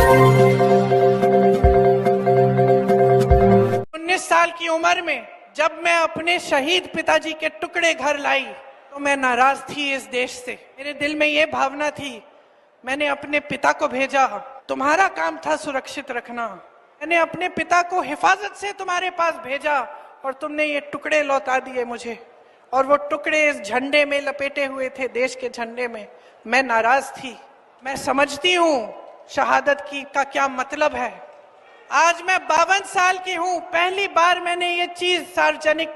19 साल की उम्र में जब मैं अपने शहीद पिताजी के टुकड़े घर लाई तो मैं नाराज थी इस देश से। मेरे दिल में ये भावना थी, मैंने अपने पिता को भेजा, तुम्हारा काम था सुरक्षित रखना। मैंने अपने पिता को हिफाजत से तुम्हारे पास भेजा और तुमने ये टुकड़े लौटा दिए मुझे। और वो टुकड़े इस झंडे में लपेटे हुए थे, देश के झंडे में। मैं नाराज थी। मैं समझती हूँ शहादत की का क्या मतलब है। आज मैं 52 साल की हूँ, पहली बार मैंने ये चीज सार्वजनिक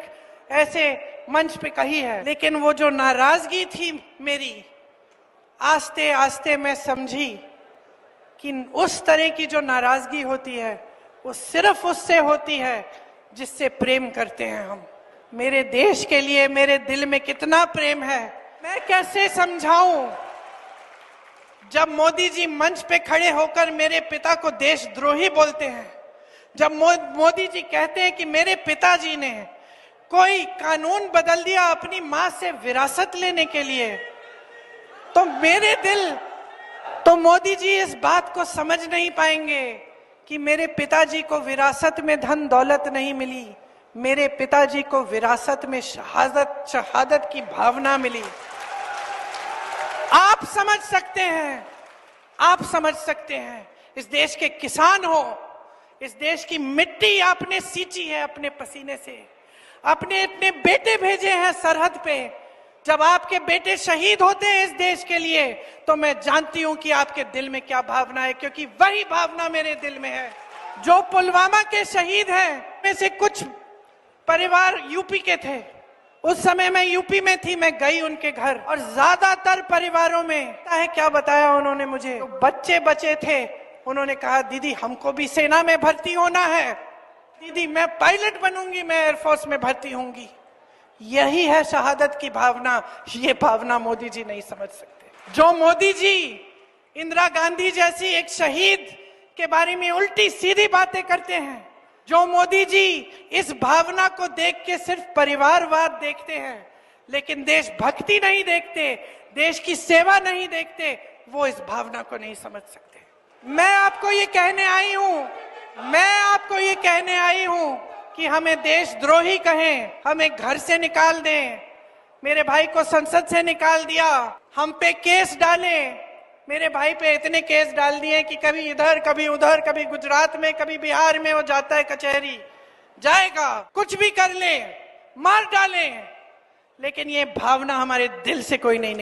ऐसे मंच पे कही है। लेकिन वो जो नाराजगी थी मेरी, आस्ते आस्ते मैं समझी कि उस तरह की जो नाराजगी होती है वो सिर्फ उससे होती है जिससे प्रेम करते हैं हम। मेरे देश के लिए मेरे दिल में कितना प्रेम है, मैं कैसे समझाऊं। जब मोदी जी मंच पे खड़े होकर मेरे पिता को देशद्रोही बोलते हैं, जब मोदी जी कहते हैं कि मेरे पिताजी ने कोई कानून बदल दिया अपनी मां से विरासत लेने के लिए, तो मेरे दिल, तो मोदी जी इस बात को समझ नहीं पाएंगे कि मेरे पिताजी को विरासत में धन दौलत नहीं मिली, मेरे पिताजी को विरासत में शहादत की भावना मिली। आप समझ सकते हैं, आप समझ सकते हैं। इस देश के किसान हो, इस देश की मिट्टी आपने सींची है अपने पसीने से, अपने इतने बेटे भेजे हैं सरहद पे। जब आपके बेटे शहीद होते हैं इस देश के लिए तो मैं जानती हूं कि आपके दिल में क्या भावना है, क्योंकि वही भावना मेरे दिल में है। जो पुलवामा के शहीद हैं में से कुछ परिवार यूपी के थे, उस समय मैं यूपी में थी, मैं गई उनके घर और ज्यादातर परिवारों में क्या बताया उन्होंने मुझे, तो बच्चे बचे थे। उन्होंने कहा दीदी हमको भी सेना में भर्ती होना है, दीदी मैं पायलट बनूंगी, मैं एयरफोर्स में भर्ती होंगी। यही है शहादत की भावना। ये भावना मोदी जी नहीं समझ सकते। जो मोदी जी इंदिरा गांधी जैसी एक शहीद के बारे में उल्टी सीधी बातें करते हैं, जो मोदी जी इस भावना को देख के सिर्फ परिवारवाद देखते हैं लेकिन देशभक्ति नहीं देखते, देश की सेवा नहीं देखते, वो इस भावना को नहीं समझ सकते। मैं आपको ये कहने आई हूं, मैं आपको ये कहने आई हूं कि हमें देशद्रोही कहें, हमें घर से निकाल दें, मेरे भाई को संसद से निकाल दिया, हम पे केस डालें। मेरे भाई पे इतने केस डाल दिए कि कभी इधर कभी उधर, कभी गुजरात में कभी बिहार में वो जाता है कचहरी, जाएगा, कुछ भी कर ले, मार डालें, लेकिन ये भावना हमारे दिल से कोई नहीं